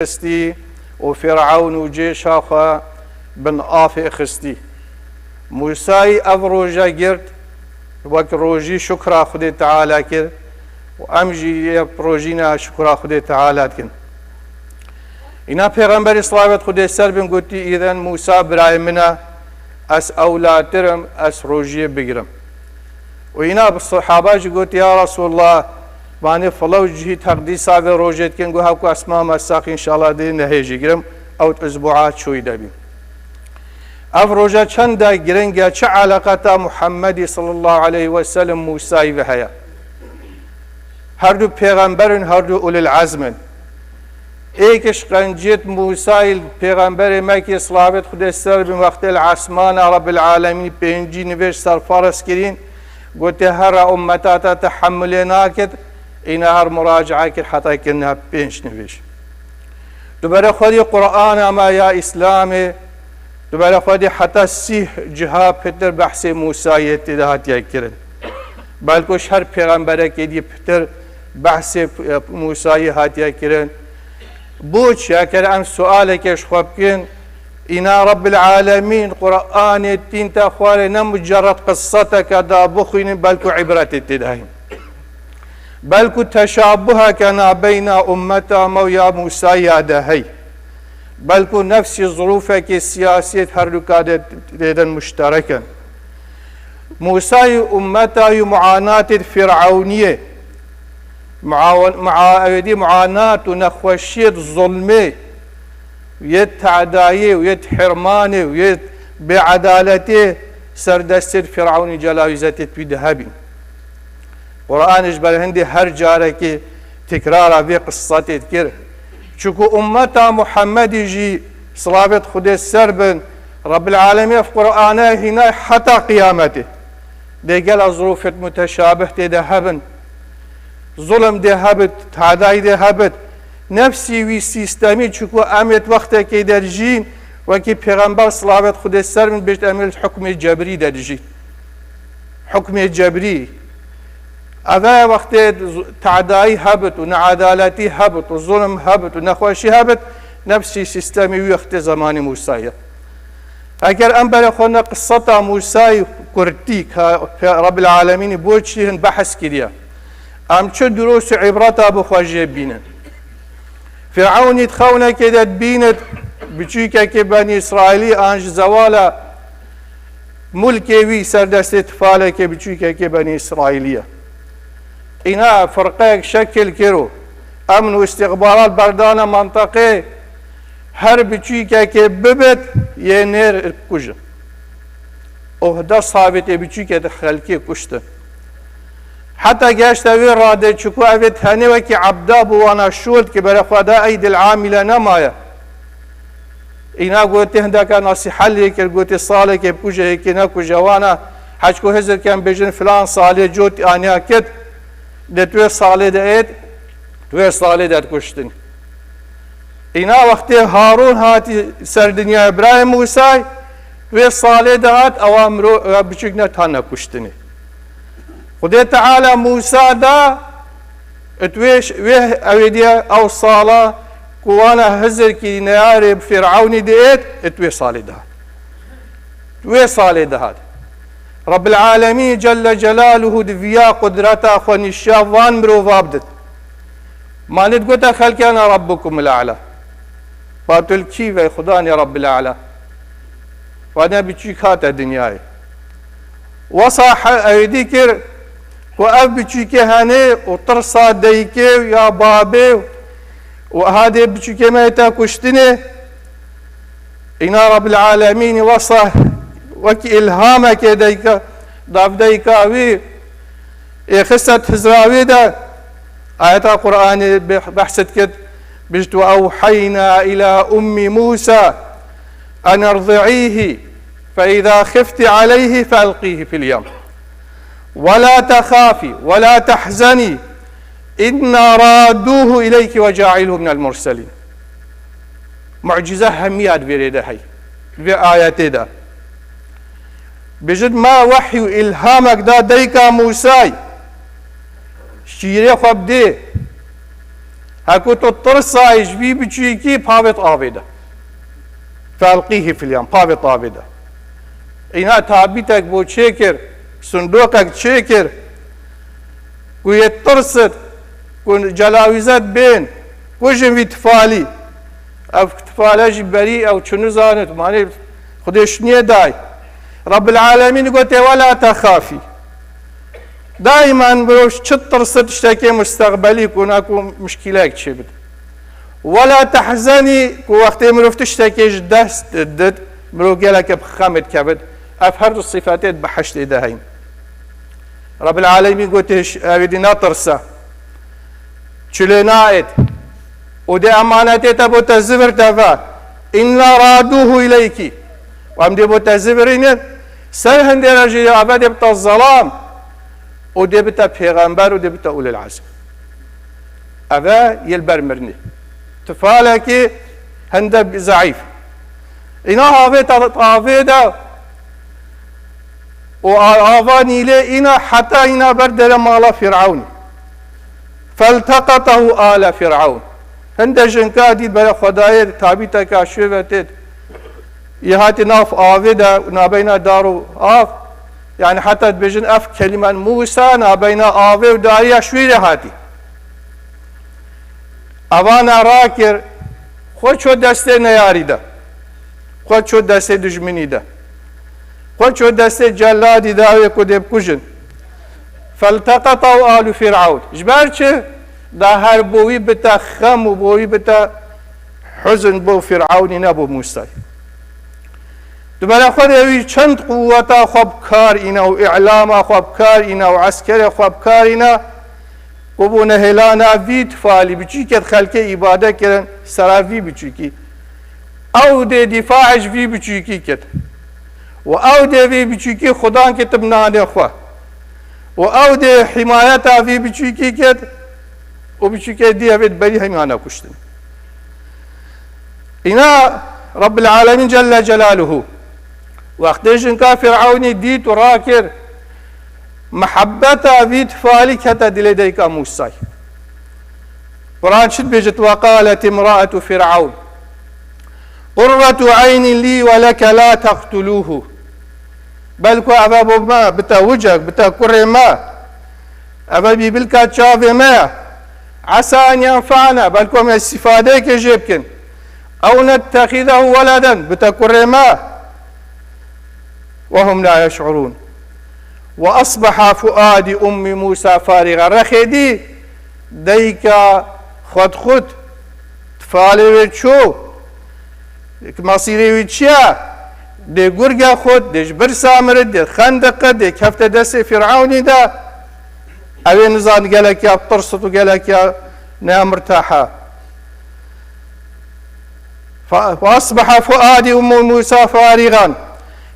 خستي وفرعون وجيش أخا بن آفي خستي موسى أفروجا جرت وك روجي شكرا خدي تعالى كر وأمجي بروجينا شكرا خدي تعالى كن إنا پیغمبر صلاوات خدي سر بن قلتي إذن موسى براي منا أس أولادرم أس روجي بقرم وإنا بالصحابة قلت يا رسول الله وانه فلو جهي تقديسا في روجت كن قوها كو اسماء مساق إن شاء الله دي نهيجي قرم أو أسبوعات شوي دابين اف روجا چند گرنگا چه علاقتا محمد صلی الله علیه و سلم موسی و هيا هر دو پیغمبرن هر دو اول العزمن ایکش قنجیت موسی پیغمبر مکی صلوات خدا سر به وقت العصمان رب العالمین پنجی نوش سرفارس کرین قلت هر امتا تحملنا کد اینا هر مراجعه کد حتی کنها پنج نوش دوباره خودی قرآن اما یا اسلام دوباره خودی حتی 30 جها پتر بحث موسی اتداهات یکرن بلکوش هر پیغمبره که دی پتر بحث موسی هات یکرن بوچ یکر ام سؤاله کش خواب کن اینا رب العالمین قرآن تین تا خواره نمجرد قصتك دا بخوین بلکو عبرت اتداهیم بلکو تشابه کنا بین امتا مویا موسی یادهی بلکو نفس ظروفك السياسية هرلوكادت ديدن مشتركا موسى أمتا معاناة الفرعونية معاناة ونخوشية ظلمة ويد تعداية ويد حرمانة ويد بعدالته سردست الفرعوني جلاوزة بذهب قرآن جبل هندي هر جارك تكرار في قصة تذكر چونکو امتا محمد جي صلابت خود سربن رب العالمين في قرآنه هنا حتى قيامته دي قال ظروف متشابه دي هبن ظلم دي هبت تعداي دي هبت نفسي وي سيستمي چونکو امت وقت كي درجين وكي پیغمبر صلابت خود سربن بيشت امل حكم جبري درجين حكم جبري هذا وقت تعداي هبط ونعدالتي هبط والظلم هبط ونخوشي هبط نفسي سيستمي وقت زمان موسى اگر انبر اخونا قصة موسى كرتيك رب العالمين بوچهن بحث كريا ام چه دروس عبرتا بخواجه بينن فرعون يتخونا كده بينت بچوكا كي بني اسرائيلي انج زوالا ملكي وي سردست تفاله كي بچوكا كي بني اسرائيليه اینا فرقه شکل کرو امن و استقبالات بردان منطقه هر بچی که ببت یه نیر کجا اوهده ثابت بچی که خلقی کشته حتی گشت اوی راده چکو اوی تهنه و که عبدا بوانا شود که برای خدا اید العامله نمایه اینا گوته هنده که نصیحه لی که گوته ساله که کجا که نه کجاوانا حجکو هزر کن بجن فلان ساله جوت آنیا کت ده توی ساله دهید توی ساله دهید کشتن اینا وقتی هارون هاتی سر دنیا ابراهیم موسی توی ساله دهید اوامرو بچک نتانه کشتنی خدا تعالی موسی دا تویش وی اویدیا او ساله کوانا هزر کی نیار فرعونی دهید توی ساله دهید توی ساله دهید رب العالمين جل جلاله دفيا قدرته خونيشا وان مرو وابدت ما نتقول خلق انا ربكم الاعلى فاتل كيف خداني رب الاعلى وانا بتشي خات الدنيا وصاح ايديكر واف بتشي كهاني وطرصا ديكي يا بابي وهذا بتشي كما تاكشتني ان رب العالمين وصى وكي إلهامك ديكا ضاف ديكا وي خصت هزراوي دا آيات القرآن بحثت كد بجد وأوحينا إلى أم موسى أن ارضعيه فإذا خفت عليه فألقيه في اليم ولا تخافي ولا تحزني إنا رادوه إليك وجاعله من المرسلين معجزة هميات بريدهي بآيات دا بجد ما وحي إلهامك دا ديكا موسى شيري خب دي هەکو تۆ ترسایش وی بچوویکی پاوێت ئاوێدا فەڵقیه فی اليم پاوێت ئاوێدا ئینا تابیتێک بۆ چێ کرد سندۆقێک چێ کرد گوێ ترست جەلاویزەت بێن کوژم وی تفالی ئەو تفالەژی بەری ئەو چ نزانێت مانێ خودێش نییە دای رب العالمین گوتێ وەلا تەخافی دائما مرۆڤ چ ترست شتێکێ مستەقبەلی و ناکو مشکلەیەک چێ بێت وەلا تەحزەنی وەختێ مرۆڤ تشتێکێش دەست دت مرۆڤ گەلێکە خەمت کەبێت ئەف هەردوو صیفەتێت بە حەشتێ دەهەین رب العالمین گوتێش ئەوێدی ناترسە چ لێ نایێت و دێ ئەمانەتێتە بۆتە زبرتەڤە ئیننا ڕادووه ئیلەیکی وام دێ بۆتە زبرینێت سەر هەندێ ڕەژێ ئەڤە دێ بتە زەڵام و دێ بتە پێغەمبەر و دێ بتە ئولی العەزم ئەڤە یەلبەر مرنێ تفالێکی هەندە زەعیف ئینا ئاڤێتە ئاڤێدا و ئاڤانی لێ ئینا حەتا ئینا بەردەرە ماڵە فیرعەونی فالتقطه آل فرعون هەندە ژنکا دیت بەرە خۆدایە تابیتەکە شوێوەتێت یهاتی ناف ئاوێدا نابەینە دار و ئاف یعنی حتا دبێژن ئەف کەلیمەن موسا نابەینە ئاوێ و داریە شوێرە هاتی ئەوانە ڕاکرد خۆ چۆ دەستێ نەیاریدا خۆ چۆ دەستێ دژمنیدا خۆ چۆ دەستێ جەلادی داوێ کو دێ بکوژن فالتقطه آل فرعون جبر چه دا هر بوی بتا خم و بوی بتا حزن بو فرعونی نبو موسی دوباره خود اوی چند قوتا خواب کار اینا و اعلام خواب کار اینا و عسکر خواب کار اینا و بو نهلانا وید فالی بچی که خلق عباده کرن سراوی بچی کی او ده دفاعش وی بچی کی کت و او ده وی بچی کی خدا که تبنانه خواه و او ده حمایت آفی بچوکی کد و بچوکی دیه بید بری همیانا کشتن اینا رب العالمین جل جلاله وقتش انکا فرعونی دیت و راکر محبت آفی تفالی کتا دل دیکا موسی قرآن شد بجت وقالت امرأة فرعون قرة عين لي ولك لا تقتلوه بلکو ئەوە بۆ ما بتە وجەک بتە کوڕێ ما ئەوە بیبلکات چاوێ مەیە عەسا ئەن یەنفەعەنە بەلکو ئەمە ئیستیفادەیەکێ ژێ بکەن ئەو نەتەخیدەه وەلەدەن بتە کوڕێ ما وهم لا يشعرون وأصبح فؤاد أم موسى فارغا رخيدي ديكا خود تفالي شو مصيري ويتشيا دي گرگا خود دي جبر سامرد دي خندق دي كفت دس فرعوني دا اوي نزان قالك يا بطرسط وقالك يا نام مرتاحة فأصبح فؤاد أم موسى فارغا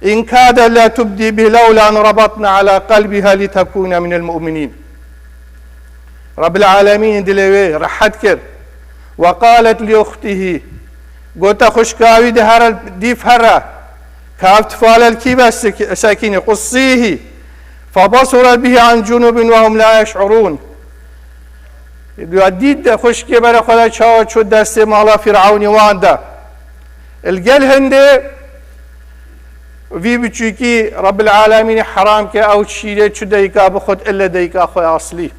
إن كاد لا تبدي به لولا أن ربطنا على قلبها لتكون من المؤمنين رب العالمين دلوي رحت كر وقالت لأخته قلت خشكاوي دهر ديف هرا كافت فال الكيبة ساكين قصيه فبصر به عن جنوب وهم لا يشعرون ديد خشكي برا خلا شاوت شو دست مالا فرعوني واندا القل هندي في بچوكي رب العالمين حرام كي او تشيله شو ديكا بخد الا ديكا اخوي اصلي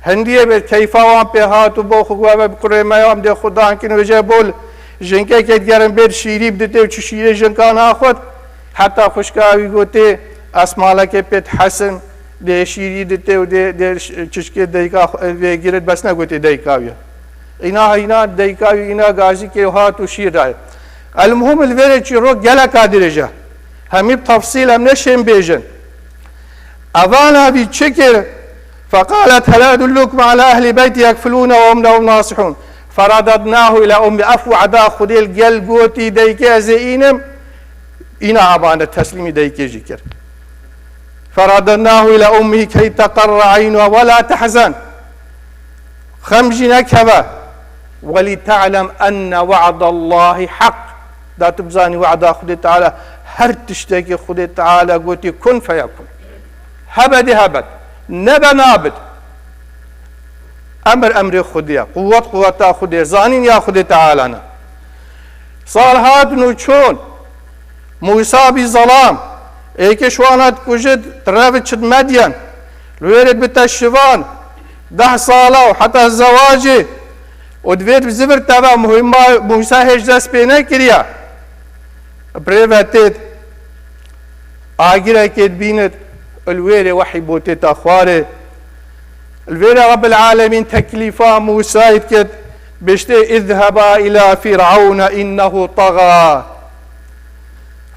هندي بالكيفا وان بهات وبوخ وبا بكره ما يوم دي خدان كن وجه بول جنكا كيتگرن بير شيري بدته و شيره جنكان اخد حتى خشكاوي گوته اسمالك بيت حسن دي شيري دته و دي چشكي ديكا گيرت بس نگوته ديكاويا اینا ديكاوي اینا غازي كي هات و شير المهم الفيرج رو گلا كادرجه همي بتفصيل هم نشم بيجن اوانا بيتشكر فقالت هل ادلكم على اهل بيت يكفلون وهم لهم ناصحون فرددناه الى ام افو عدا خديل قل قوتي ديكي زينم انا ابانا تسليمي ديكي جكر فرددناه الى امه كي تقر عينها ولا تحزن خمجنا كبا ولتعلم ان وعد الله حق دا تبزاني وعد خدي تعالى هر تشتكي خدي تعالى قوتي كن فيكون هبد هبد نبى نابد امر خودیه، قوت خودیه، زانین یا خودی تعالی. سال هاتنو چون موسى بظلام ايكش وانات كوجد ترافت مدين لويرد بالتشفان 10 صالة وحتى الزواج ودفيت بزفر تبع مهمة موسى هيش دست بينا كريا بريفتت آجرة كد بينت الويري وحي بوتت أخواري الويري رب العالمين تكليفا موسى كد بشتي اذهبا إلى فرعون إنه طغى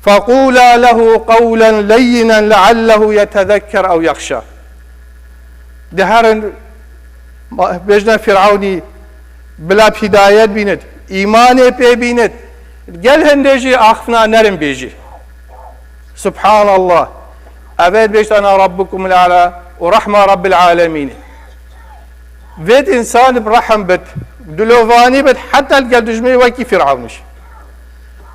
فقولا له قولا لينا لعله يتذكر أو يخشى. دهرن بجنا فرعوني بلا هداية بينت إيمان بي بينت قال هندجي أخفنا نرم بيجي سبحان الله أبد بيشت أنا ربكم الأعلى ورحمة رب العالمين. فيت إنسان برحم بت دلوفاني بت حتى القل دجمي وكي فرعونش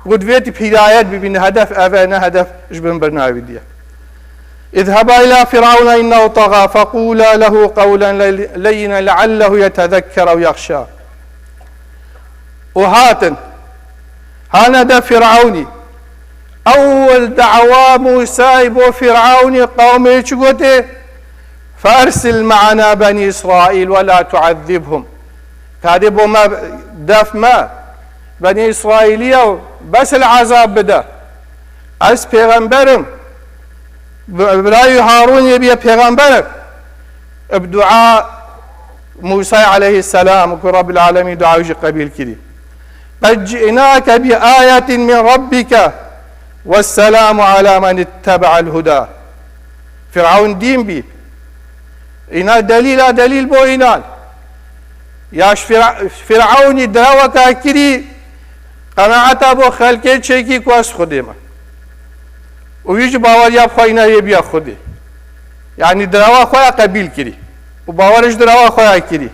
قد فيت بهدايات ببين هدف أفانا هدف جبن برنامج دي. اذهبا إلى فرعون إنه طغى فقولا له قولا لينا لعله يتذكر أو يخشى. وهاتن هذا فرعوني أول دعوة موسى بو فرعوني قومي شقوته فأرسل معنا بني إسرائيل ولا تعذبهم. كادبوا ما دف ما بني إسرائيلية بس العذاب بدا أس پیغمبرم براي هارون يبي پیغمبرم بدعاء موسى عليه السلام وقال رب العالمين دعاء قبيل كريم قد جئناك بآية من ربك والسلام على من اتبع الهدى. فرعون دين بي إنا دليل بو إنال ياش فرعون دراوة كري قناعتا بو خلقه چيكي كواس خودي ما ويج باور ياب خوينا يبيا خودي يعني دراوة خويا قبيل كري وباورش دراوة خويا كري.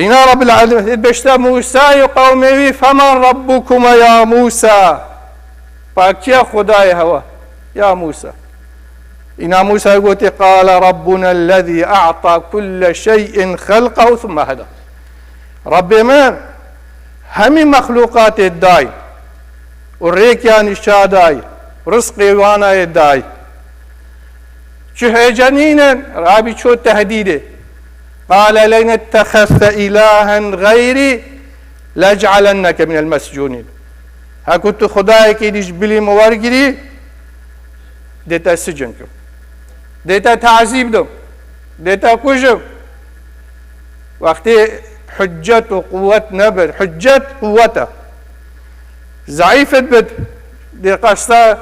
إنا رب العالمين بشتا موسى قومي فمن ربكما يا موسى فاكيا خداي هوا يا موسى. إنا موسى يقول قال ربنا الذي أعطى كل شيء خلقه ثم هدى. ربي من همي مخلوقات الداي والريكيان الشاداي رزقي وانا الداي شو جنينا رابي شو تهديده قال لئن اتخذت إلها غيري لأجعلنك من المسجونين. ها كنت خدايك يجبلي موارقري ديتا سجنكم ديتا تعذيب دم ديتا كجم وقتي حجة وقوة نبر حجة قوته ضعيفة بد دي قصة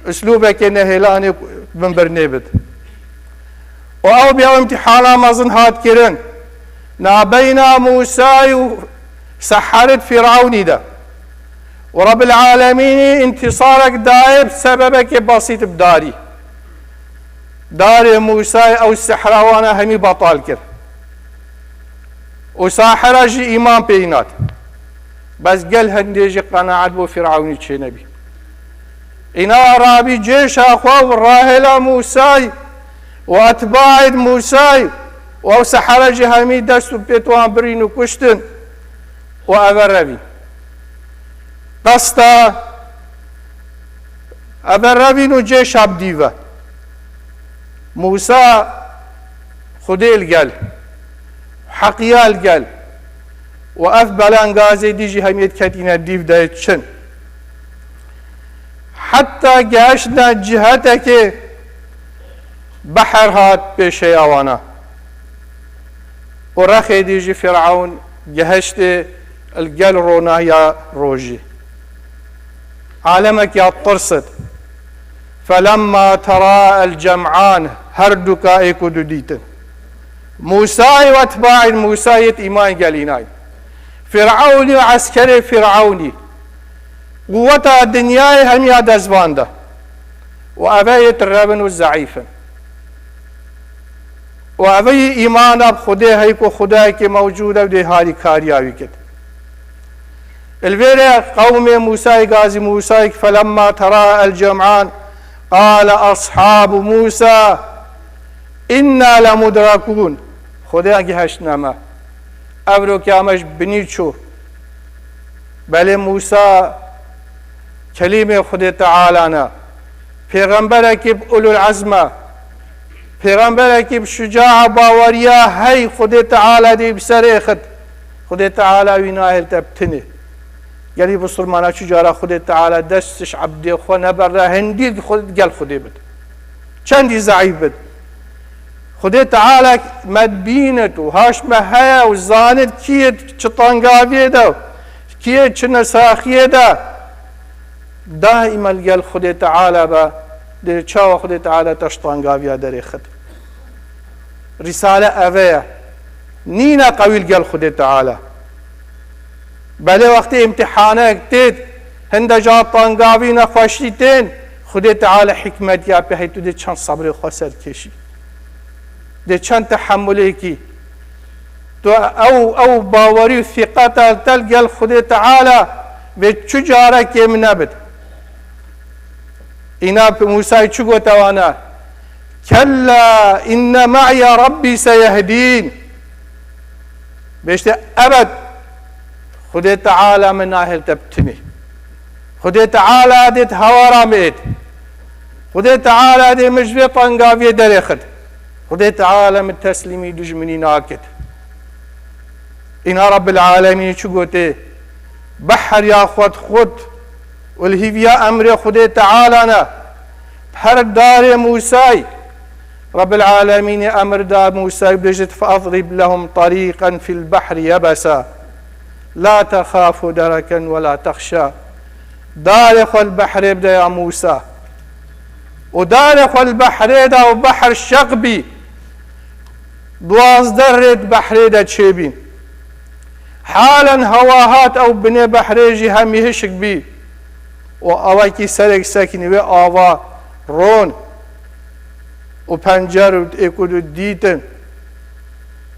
اسلوبك نهلاني من برنبد او بيو امتحانا مظن هات كيرن نابينا موسى سحرت فرعوني ده ورب العالمين انتصارك دايب سببك بسيط بداري داري موسى او السحراوانا همي بطال كر وساحرة جي إيمان بينات بس قال هنديجي قناعت بو فرعوني تشي نبي. إنا رابي جيش أخوة والراهلة موسى وأتباع موسى وسحرة جي همي دستو بيتوان برينو كشتن وأبربي قصتا أبربي نو جيش عبديوة موسى خديل قال حقيال قال وأف بلان غازي ديجي هميت كتينا ديف دايت شن حتى قاشنا جهتك بحر هات بشي اوانا ورخي ديجي فرعون جهشت القل رونا يا روجي عالمك يا طرست فلما ترى الجمعان هردك ايكو دوديتن موسى واتباع موسى إيمان قاليناي فرعوني وعسكري فرعوني قوة الدنيا هم يا دزبانده وأبيت الربن والزعيفن وأبي إيمان بخده هيكو خداك موجودة ودي هاري كارياوي كده الفيرة قوم موسى غازي موسى فلما ترى الجمعان قال أصحاب موسى إنا لمدركون خدا گهشت نما افرو که همش بنی چو بله موسی کلیم خدا تعالی نه پیغمبر که اولو العزمه پیغمبر که شجاع باوریا هی خدا تعالی دی بسر خد خدا تعالی ویناهل تبتنه گلی بسرمانا چجارا خدا تعالی دستش عبد خو نبره هندی خود گل خدا بد چندی ضعیف بد خدا تعالی مدبینت و هاش مهیا و زاند کیه چطانگاویه دا کیه چنساخیه دا دائما گل خدا تعالی با در چاو خدا تعالی تشطانگاویه در خد رساله اوه نینا قویل گل خدا تعالی بله وقتی امتحانه اکتید هنده جا طانگاوی نخواشتین خدا تعالی حکمت یا به تو ده چند صبر خسر کشی ده چند تحملی کی تو او باوری و ثقت تلقل خدا تعالی به چجاره که من نبد اینا به موسی چو گوتوانا کلا ان معی ربی سیهدین بشته ابد خدا تعالی من ناهل تبتنی خدا تعالی دیت هوارا مید خدا تعالی دی مجبی طنگاوی در خد خدا تعالی من تسلیمی دجمنی ناکد اینا رب العالمین چو گوته بحر یا خود والهیویا امر خدا تعالی نه بحر دار موسی رب العالمين أمر دا موسى بجد فأضرب لهم طريقا في البحر يبسا لا تخاف دركا ولا تخشى دارخ البحر يبدأ يا موسى ودارخ البحر دا وبحر الشقبي دواز درد بحر دا تشيبين حالا هواهات أو بني بحر جهة مهشك بي وأواكي سرق ساكني وآوا رون و پنجر و اکود دیتن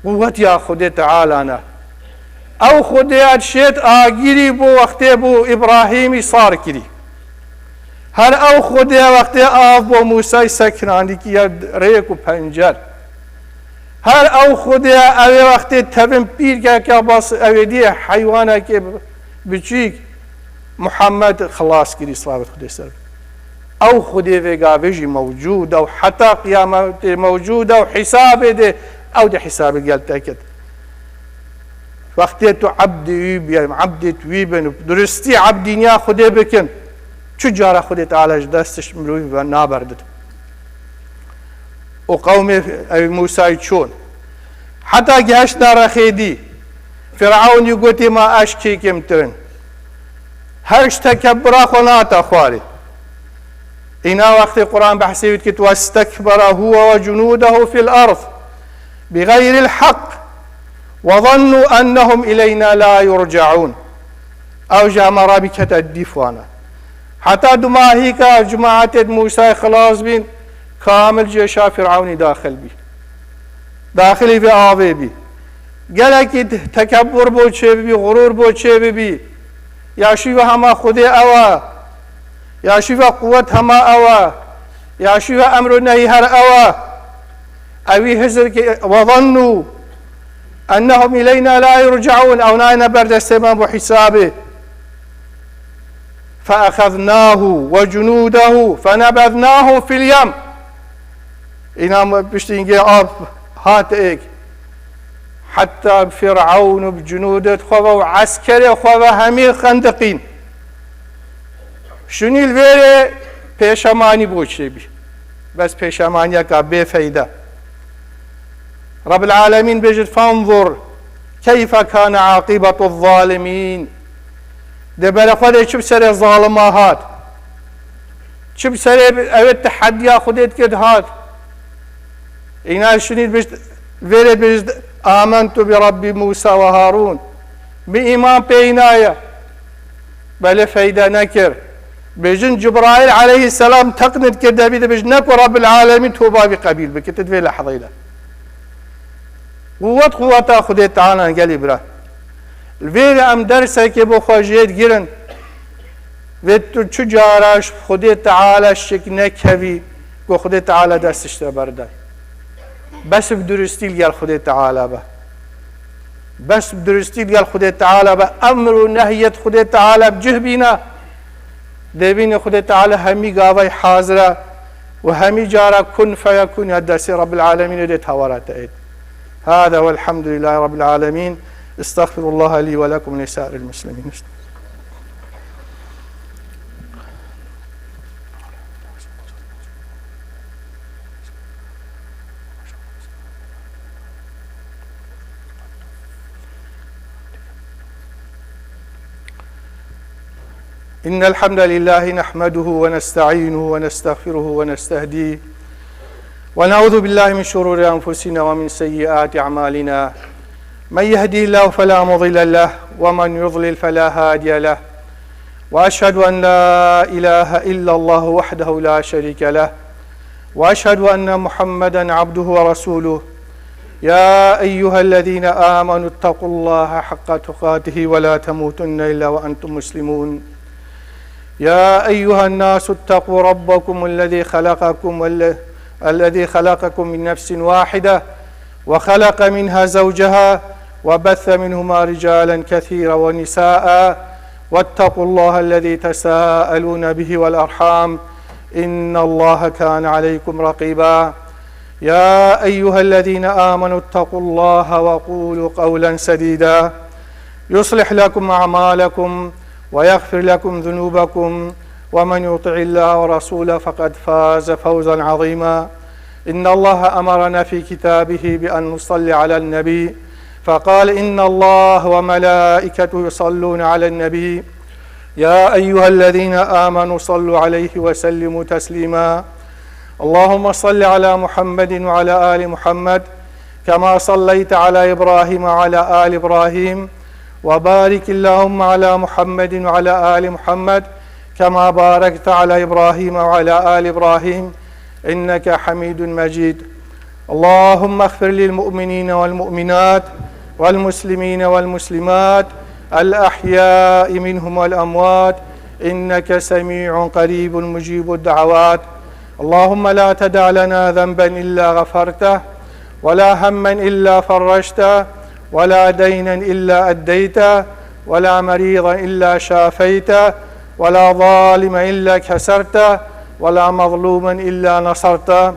قوت یا خدا تعالی نه او خدا شد آگیری بو وقتی بو ابراهیمی صار کری هر او خدا وقتی آف بو موسی سکنانی کی ریک و پنجر هر او خدا او وقتی تبن پیر که باس او دی حیوانه که بچیک محمد خلاص کری صلوات خدا سر او خدي في موجودة وحتى قيامة موجودة وحساب ده او ده حساب قال تاكد وقتيتو عبد يبيا عبد تويبن درستي عبدين يا خدي بكن شو جارة خدي تعالى دستش مروي ونابردت وقوم موسى يشون حتى جهش دار خيدي فرعون يقولي ما اشكي كمترن هرش تكبرا خناتا خواري إنا وقت القرآن بحسيت كت واستكبر هو وجنوده في الأرض بغير الحق وظنوا أنهم إلينا لا يرجعون أو جامرا بكت الدفوانا حتى دماهيك جماعة موسى خلاص بين كامل جيشا فرعون داخل بي داخلي في آوي بي قالك تكبر بوچه بي غرور بوچه بي يا شيوه هما خدي أوا يا شيفا قوة هما أوا يا شيفا أمر نهي هر أوا أوي هزر وظنوا أنهم إلينا لا يرجعون أو ناينا برد السمام وحسابه فأخذناه وجنوده فنبذناه في اليم إنا بشتينجي آب هات إيك حتى فرعون بجنوده خواه عسكري خواه همي خندقين شنیل ویره پیشمانی بوچه بی بس پیشمانی که بفیده رب العالمين بيجد فانظر كيف كان عاقبة الظالمين دبر خود چه سر ظالمات چه سر او تحدي خودت كد هات اینا شنید بيجد ویره بيجد آمنت برب موسى وهارون بإيمان بينايا بل فايدة نكر بيجن جبرائيل عليه السلام تقند كده بيده بيجنك رب العالمين توبا بقبيل بكتت في لحظة إلى قوة خدي تعالى قال برا الفيل أم درسه كبو خواجيت جيرن ويتو چجاراش خدي تعالى شك نكهوي و خدي تعالى دستش برده بس بدرستی لگل خود تعالی به، بس بدرستی لگل خود تعالی به، امر و نهیت خود تعالی بجه بینا، دبین خود تعالی همی گاوی حاضره و همی جارا کن فیکون هدرس رب العالمین دي تورات ايد. هذا والحمد لله رب العالمين. استغفر الله لي ولكم ولسائر المسلمين. إن الحمد لله نحمده ونستعينه ونستغفره ونستهديه ونعوذ بالله من شرور أنفسنا ومن سيئات أعمالنا. من يهدي الله فلا مضل له ومن يضلل فلا هادي له، وأشهد أن لا إله إلا الله وحده لا شريك له، وأشهد أن محمدا عبده ورسوله. يا أيها الذين آمنوا اتقوا الله حق تقاته ولا تموتن إلا وأنتم مسلمون. يا أيها الناس اتقوا ربكم الذي خلقكم من نفس واحدة وخلق منها زوجها وبث منهما رجالا كثيرا ونساء، واتقوا الله الذي تساءلون به والأرحام إن الله كان عليكم رقيبا. يا أيها الذين آمنوا اتقوا الله وقولوا قولا سديدا يصلح لكم أعمالكم ويغفر لكم ذنوبكم، ومن يطع الله ورسوله فقد فاز فوزا عظيما. إن الله أمرنا في كتابه بأن نصلي على النبي، فقال إن الله وملائكته يصلون على النبي يا أيها الذين آمنوا صلوا عليه وسلموا تسليما. اللهم صل على محمد وعلى آل محمد كما صليت على إبراهيم وعلى آل إبراهيم، وبارك اللهم على محمد وعلى آل محمد كما باركت على إبراهيم وعلى آل إبراهيم إنك حميد مجيد. اللهم اغفر للمؤمنين والمؤمنات والمسلمين والمسلمات الأحياء منهم والأموات إنك سميع قريب مجيب الدعوات. اللهم لا تدع لنا ذنبا إلا غفرته، ولا هما إلا فرجته، ولا دينا إلا أديته، ولا مريضا إلا شافيته، ولا ظالما إلا كسرته، ولا مظلوما إلا نصرته.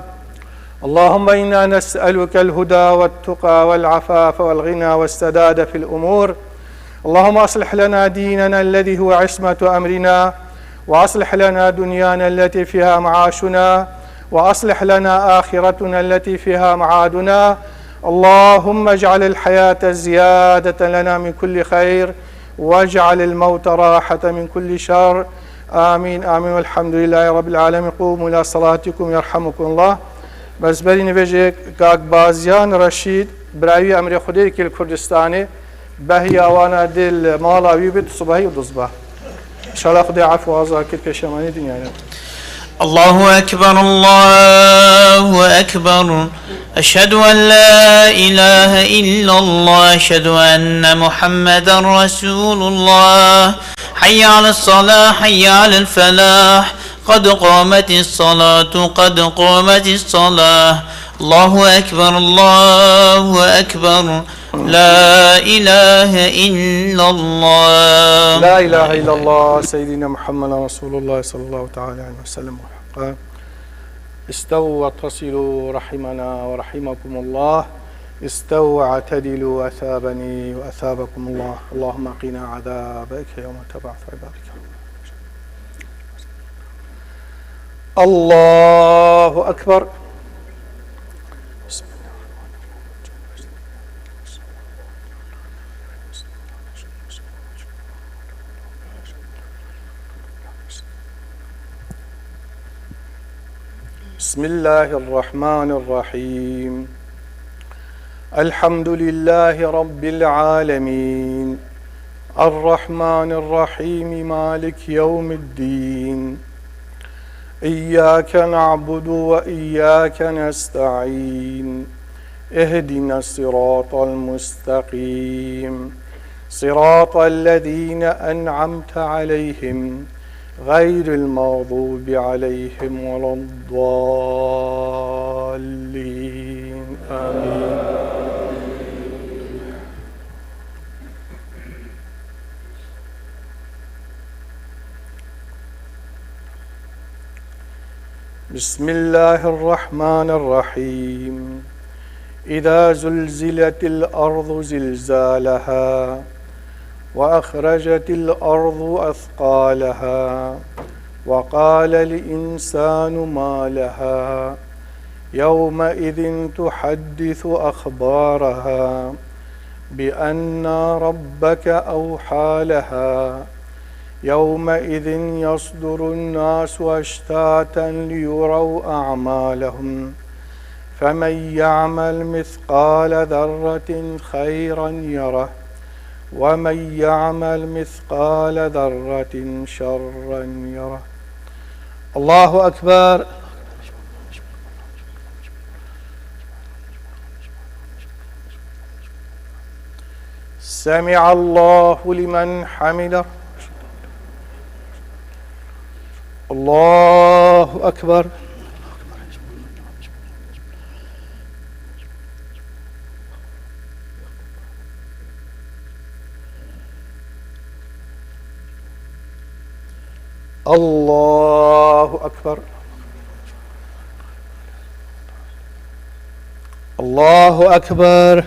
اللهم إنا نسألك الهدى والتقى والعفاف والغنى والسداد في الأمور. اللهم أصلح لنا ديننا الذي هو عصمة أمرنا، وأصلح لنا دنيانا التي فيها معاشنا، وأصلح لنا آخرتنا التي فيها معادنا. اللهم اجعل الحياة زيادة لنا من كل خير، واجعل الموت راحة من كل شر. آمين آمين والحمد لله رب العالمين. قوموا إلى صلاتكم يرحمكم الله. بس بري نبيجي كاك بازيان رشيد براوي أمري خديك الكردستاني بهي أوانا دل مالا بيبت صباحي ودصباح إن شاء الله خدي عفو وعزا كد بشماني دنيانا. الله أكبر الله أكبر. أشهد أن لا إله إلا الله. أشهد أن محمدا رسول الله. حي على الصلاة حي على الفلاح. قد قامت الصلاة قد قامت الصلاة. الله أكبر الله أكبر. لا إله إلا الله. لا إله إلا الله سيدنا محمد رسول الله صلى الله تعالى عليه وسلم. استووا واتصلوا رحمنا ورحمكم الله. استووا واعتدلوا أثابني وأثابكم الله. اللهم قنا عذابك يوم تبعث عبادك. الله أكبر. بسم الله الرحمن الرحيم. الحمد لله رب العالمين الرحمن الرحيم مالك يوم الدين. إياك نعبد وإياك نستعين. اهدنا الصراط المستقيم صراط الذين أنعمت عليهم غير المغضوب عليهم ولا الضالين بسم الله الرحمن الرحيم إذا زلزلت الأرض زلزالها وأخرجت الأرض أثقالها وقال الإنسان ما لها يومئذ تحدث أخبارها بأن ربك أوحى لها يومئذ يصدر الناس أشتاتا ليروا أعمالهم فمن يعمل مثقال ذرة خيرا يره ومن يعمل مثقال ذرة شرا يره. الله أكبر. سمع الله لمن حمده. الله أكبر. الله أكبر. الله أكبر.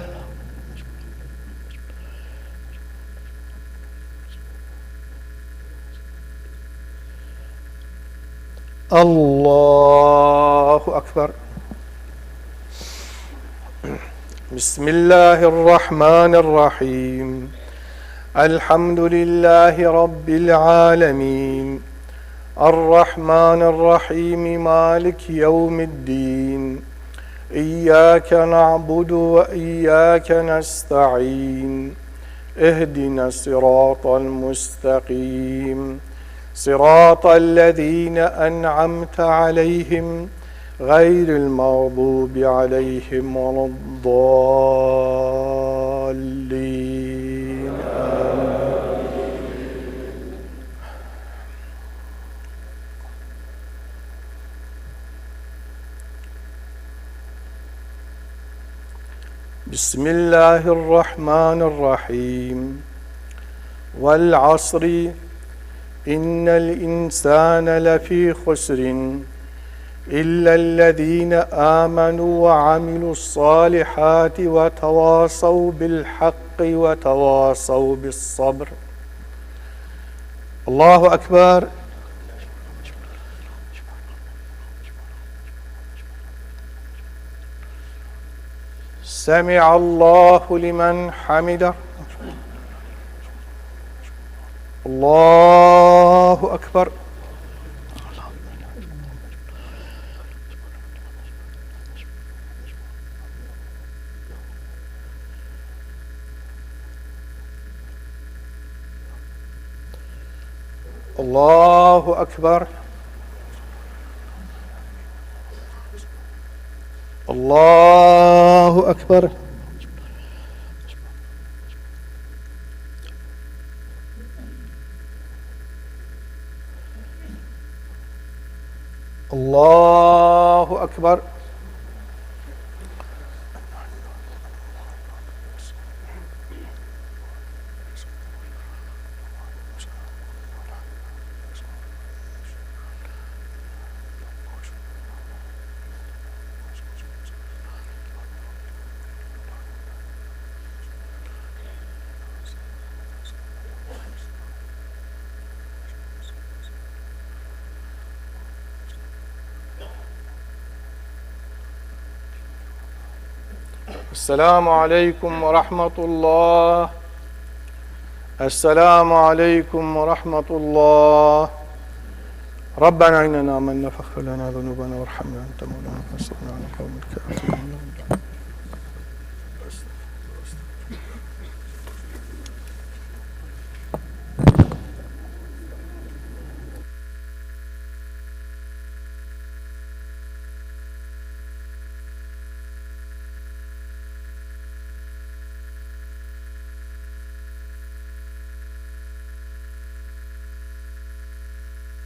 الله أكبر. بسم الله الرحمن الرحيم الحمد لله رب العالمين الرحمن الرحيم مالك يوم الدين إياك نعبد وإياك نستعين اهدنا الصراط المستقيم صراط الذين أنعمت عليهم غير المغضوب عليهم ولا الضالين آمين. بسم الله الرحمن الرحيم والعصر إن الإنسان لفي خسر إلا الذين آمنوا وعملوا الصالحات وتواصوا بالحق وتواصوا بالصبر. الله أكبر. سمع الله لمن حمده. الله أكبر. الله أكبر. الله أكبر. الله أكبر. السلام عليكم ورحمة الله. السلام عليكم ورحمة الله. ربنا إننا آمنا فاغفر لنا ذنوبنا وارحمنا أنت مولانا فانصرنا على القوم الكافرين.